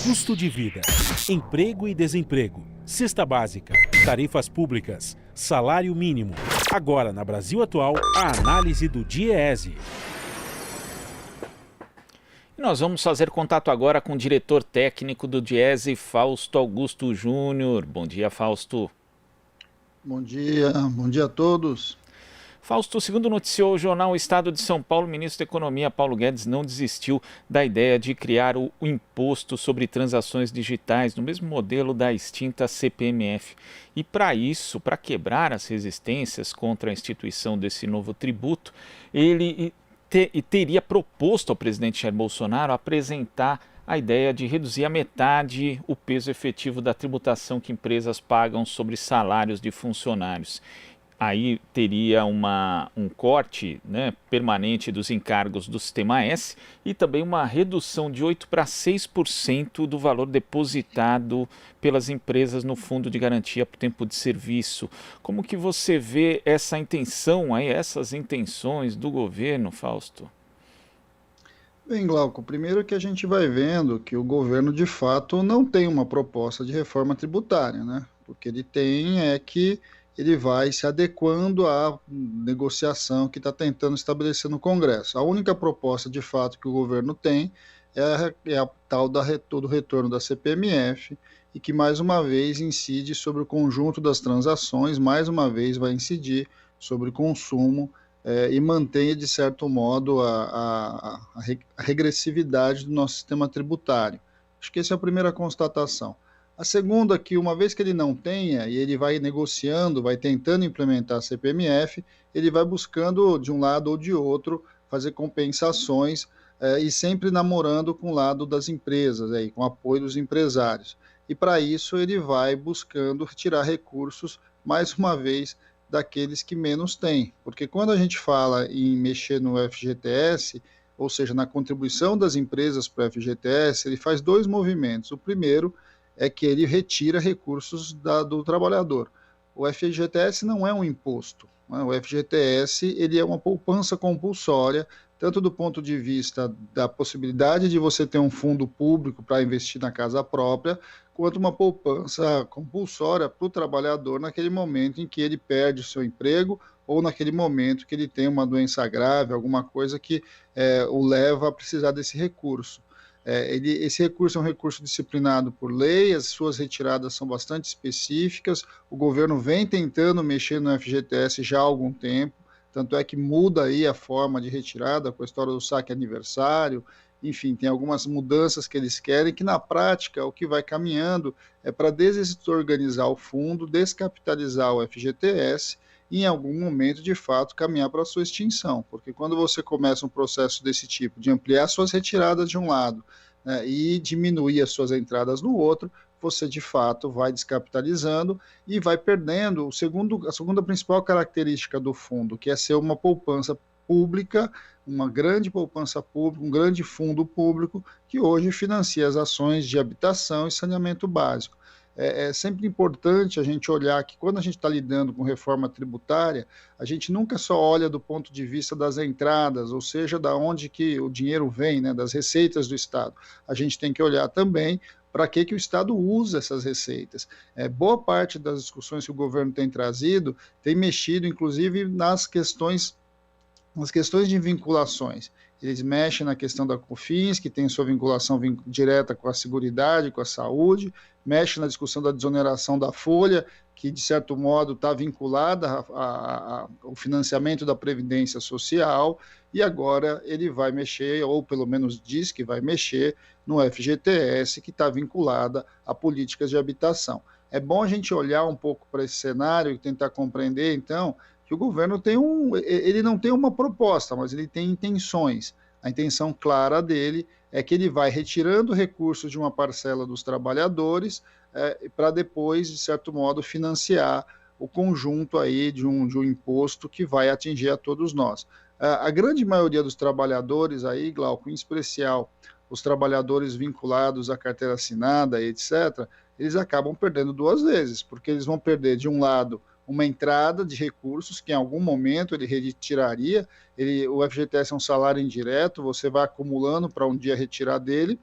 Custo de vida, emprego e desemprego, cesta básica, tarifas públicas, salário mínimo. Agora, na Brasil Atual, a análise do DIEESE. Nós vamos fazer contato agora com o diretor técnico do DIEESE, Fausto Augusto Júnior. Bom dia, Fausto. Bom dia a todos. Fausto, segundo noticiou o jornal Estado de São Paulo, o ministro da Economia, Paulo Guedes, não desistiu da ideia de criar o imposto sobre transações digitais, no mesmo modelo da extinta CPMF. E para isso, para quebrar as resistências contra a instituição desse novo tributo, ele teria proposto ao presidente Jair Bolsonaro apresentar a ideia de reduzir a metade o peso efetivo da tributação que empresas pagam sobre salários de funcionários. Aí teria um corte, né, permanente dos encargos do Sistema S e também uma redução de 8% para 6% do valor depositado pelas empresas no Fundo de Garantia por Tempo de Serviço. Como que você vê essa intenção aí, essas intenções do governo, Fausto? Bem, Glauco, primeiro que a gente vai vendo que o governo de fato não tem uma proposta de reforma tributária, né? Porque ele tem que ele vai se adequando à negociação que está tentando estabelecer no Congresso. A única proposta, de fato, que o governo tem é a tal do retorno da CPMF e que, mais uma vez, incide sobre o conjunto das transações, mais uma vez vai incidir sobre o consumo e mantenha, de certo modo, a regressividade do nosso sistema tributário. Acho que essa é a primeira constatação. A segunda, que uma vez que ele não tenha, e ele vai negociando, vai tentando implementar a CPMF, ele vai buscando, de um lado ou de outro, fazer compensações e sempre namorando com o lado das empresas, com o apoio dos empresários. E para isso ele vai buscando retirar recursos, mais uma vez, daqueles que menos têm. Porque quando a gente fala em mexer no FGTS, ou seja, na contribuição das empresas para o FGTS, ele faz dois movimentos. O primeiro é que ele retira recursos do trabalhador. O FGTS não é um imposto, né? O FGTS ele é uma poupança compulsória, tanto do ponto de vista da possibilidade de você ter um fundo público para investir na casa própria, quanto uma poupança compulsória para o trabalhador naquele momento em que ele perde o seu emprego ou naquele momento que ele tem uma doença grave, alguma coisa que o leva a precisar desse recurso. Esse recurso é um recurso disciplinado por lei, as suas retiradas são bastante específicas, o governo vem tentando mexer no FGTS já há algum tempo, tanto é que muda aí a forma de retirada com a história do saque aniversário, enfim, tem algumas mudanças que eles querem, que na prática o que vai caminhando é para desorganizar o fundo, descapitalizar o FGTS, e em algum momento, de fato, caminhar para a sua extinção, porque quando você começa um processo desse tipo, de ampliar suas retiradas de um lado, né, e diminuir as suas entradas no outro, você, de fato, vai descapitalizando e vai perdendo a segunda principal característica do fundo, que é ser uma poupança pública, uma grande poupança pública, um grande fundo público, que hoje financia as ações de habitação e saneamento básico. É sempre importante a gente olhar que quando a gente está lidando com reforma tributária, a gente nunca só olha do ponto de vista das entradas, ou seja, da onde que o dinheiro vem, né, das receitas do Estado. A gente tem que olhar também para que o Estado usa essas receitas. Boa parte das discussões que o governo tem trazido tem mexido, inclusive, nas questões de vinculações. Eles mexem na questão da COFINS, que tem sua vinculação direta com a Seguridade, com a saúde, mexem na discussão da desoneração da folha, que de certo modo está vinculada ao financiamento da Previdência Social, e agora ele vai mexer, ou pelo menos diz que vai mexer, no FGTS, que está vinculada a políticas de habitação. É bom a gente olhar um pouco para esse cenário e tentar compreender, então, que o governo ele não tem uma proposta, mas ele tem intenções. A intenção clara dele é que ele vai retirando recursos de uma parcela dos trabalhadores para depois, de certo modo, financiar o conjunto aí de um imposto que vai atingir a todos nós. A grande maioria dos trabalhadores aí, Glauco, em especial os trabalhadores vinculados à carteira assinada, etc., eles acabam perdendo duas vezes, porque eles vão perder, de um lado, uma entrada de recursos que em algum momento ele retiraria, o FGTS é um salário indireto, você vai acumulando para um dia retirar dele,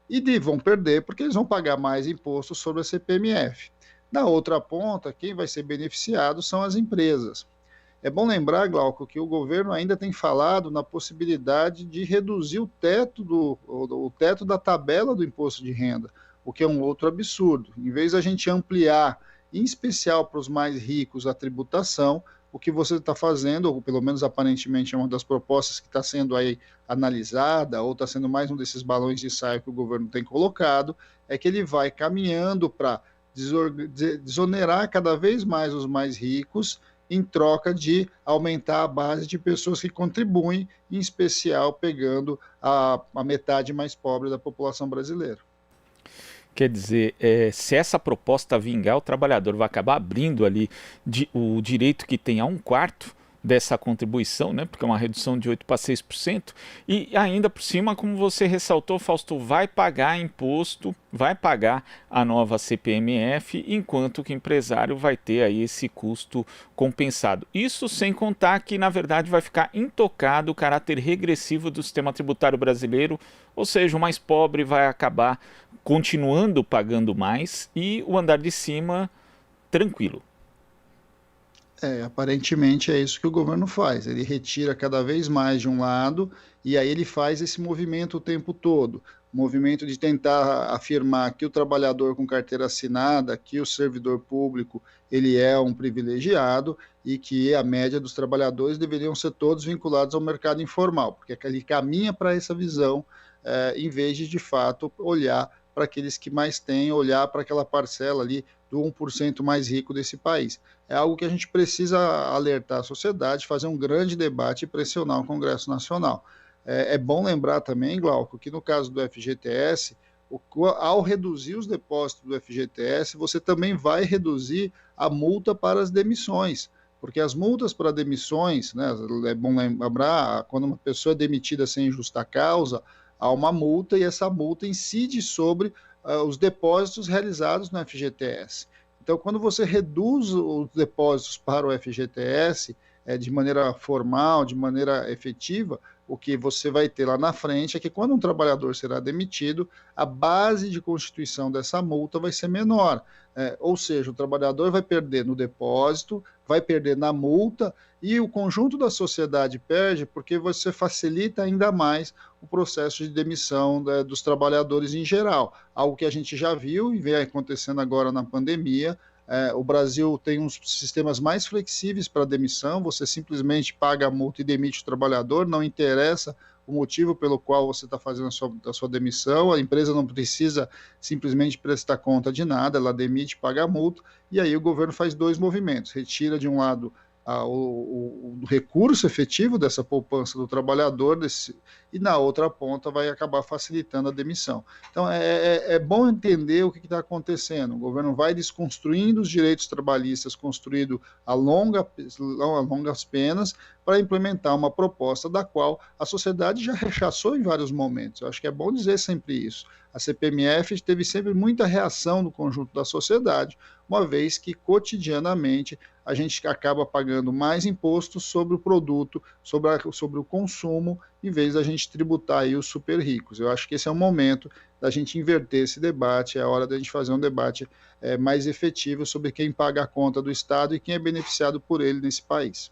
e vão perder porque eles vão pagar mais imposto sobre a CPMF. Na outra ponta, quem vai ser beneficiado são as empresas. É bom lembrar, Glauco, que o governo ainda tem falado na possibilidade de reduzir o teto da tabela do imposto de renda, o que é um outro absurdo. Em vez da gente ampliar, em especial para os mais ricos, a tributação, o que você está fazendo, ou pelo menos aparentemente é uma das propostas que está sendo aí analisada, ou está sendo mais um desses balões de ensaio que o governo tem colocado, é que ele vai caminhando para desonerar cada vez mais os mais ricos, em troca de aumentar a base de pessoas que contribuem, em especial pegando a metade mais pobre da população brasileira. Quer dizer, se essa proposta vingar, o trabalhador vai acabar abrindo ali o direito que tem a 1/4 dessa contribuição, né? Porque é uma redução de 8% para 6%, e ainda por cima, como você ressaltou, Fausto, vai pagar imposto, vai pagar a nova CPMF, enquanto que o empresário vai ter aí esse custo compensado. Isso sem contar que, na verdade, vai ficar intocado o caráter regressivo do sistema tributário brasileiro, ou seja, o mais pobre vai acabar continuando pagando mais e o andar de cima tranquilo. Aparentemente é isso que o governo faz. Ele retira cada vez mais de um lado e aí ele faz esse movimento o tempo todo. O movimento de tentar afirmar que o trabalhador com carteira assinada, que o servidor público, ele é um privilegiado e que a média dos trabalhadores deveriam ser todos vinculados ao mercado informal, porque ele caminha para essa visão, em vez de fato, olhar para aqueles que mais têm, olhar para aquela parcela ali do 1% mais rico desse país. É algo que a gente precisa alertar a sociedade, fazer um grande debate e pressionar o Congresso Nacional. É bom lembrar também, Glauco, que no caso do FGTS, ao reduzir os depósitos do FGTS, você também vai reduzir a multa para as demissões, porque as multas para demissões, né, é bom lembrar, quando uma pessoa é demitida sem justa causa, há uma multa e essa multa incide sobre os depósitos realizados no FGTS. Então, quando você reduz os depósitos para o FGTS de maneira formal, de maneira efetiva, o que você vai ter lá na frente é que quando um trabalhador será demitido, a base de constituição dessa multa vai ser menor. Ou seja, o trabalhador vai perder no depósito, vai perder na multa e o conjunto da sociedade perde porque você facilita ainda mais o processo de demissão dos trabalhadores em geral. Algo que a gente já viu e vem acontecendo agora na pandemia. O Brasil tem uns sistemas mais flexíveis para demissão, você simplesmente paga a multa e demite o trabalhador, não interessa o motivo pelo qual você está fazendo a sua demissão, a empresa não precisa simplesmente prestar conta de nada, ela demite, paga a multa, e aí o governo faz dois movimentos, retira de um lado o recurso efetivo dessa poupança do trabalhador e na outra ponta vai acabar facilitando a demissão. Então é bom entender o que está acontecendo. O governo vai desconstruindo os direitos trabalhistas construídos a longas penas para implementar uma proposta da qual a sociedade já rechaçou em vários momentos. Eu acho que é bom dizer sempre isso. A CPMF teve sempre muita reação do conjunto da sociedade, uma vez que cotidianamente a gente acaba pagando mais impostos sobre o produto, sobre o consumo, em vez da gente tributar aí os super ricos. Eu acho que esse é o momento da gente inverter esse debate, é a hora da gente fazer um debate mais efetivo sobre quem paga a conta do Estado e quem é beneficiado por ele nesse país.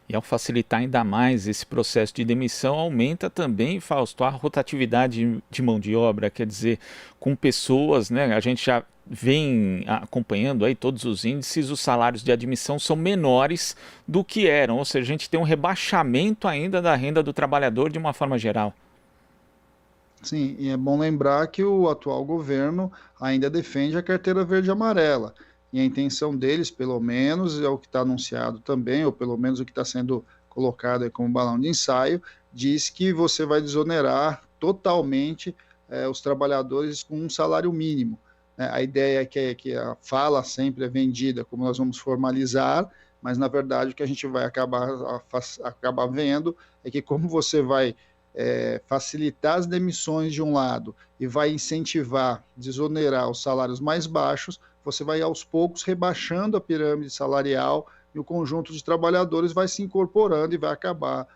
E ao facilitar ainda mais esse processo de demissão, aumenta também, Fausto, a rotatividade de mão de obra, quer dizer, com pessoas, né, a gente já vem acompanhando aí todos os índices, os salários de admissão são menores do que eram, ou seja, a gente tem um rebaixamento ainda da renda do trabalhador de uma forma geral. Sim, e é bom lembrar que o atual governo ainda defende a carteira verde e amarela. E a intenção deles, pelo menos, é o que está anunciado também, ou pelo menos o que está sendo colocado aí como balão de ensaio, diz que você vai desonerar totalmente os trabalhadores com um salário mínimo. A ideia é que a fala sempre é vendida como nós vamos formalizar, mas na verdade o que a gente vai acabar vendo é que como você vai facilitar as demissões de um lado e vai incentivar, desonerar os salários mais baixos, você vai aos poucos rebaixando a pirâmide salarial e o conjunto de trabalhadores vai se incorporando e vai acabar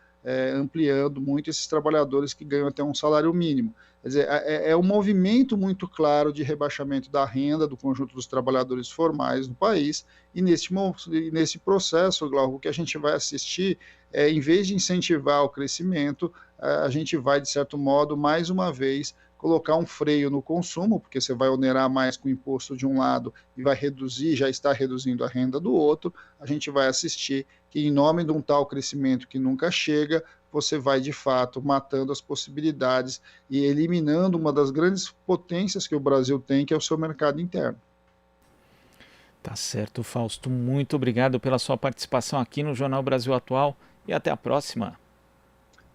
ampliando muito esses trabalhadores que ganham até um salário mínimo. Quer dizer, é um movimento muito claro de rebaixamento da renda do conjunto dos trabalhadores formais no país, e nesse processo, Glauco, o que a gente vai assistir em vez de incentivar o crescimento, a gente vai, de certo modo, mais uma vez, colocar um freio no consumo, porque você vai onerar mais com o imposto de um lado e vai reduzir, já está reduzindo a renda do outro. A gente vai assistir que, em nome de um tal crescimento que nunca chega, você vai, de fato, matando as possibilidades e eliminando uma das grandes potências que o Brasil tem, que é o seu mercado interno. Tá certo, Fausto. Muito obrigado pela sua participação aqui no Jornal Brasil Atual e até a próxima.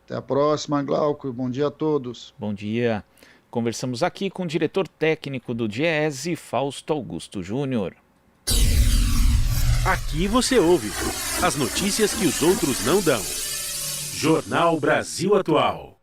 Até a próxima, Glauco. Bom dia a todos. Bom dia. Conversamos aqui com o diretor técnico do Diese, Fausto Augusto Júnior. Aqui você ouve as notícias que os outros não dão. Jornal Brasil Atual.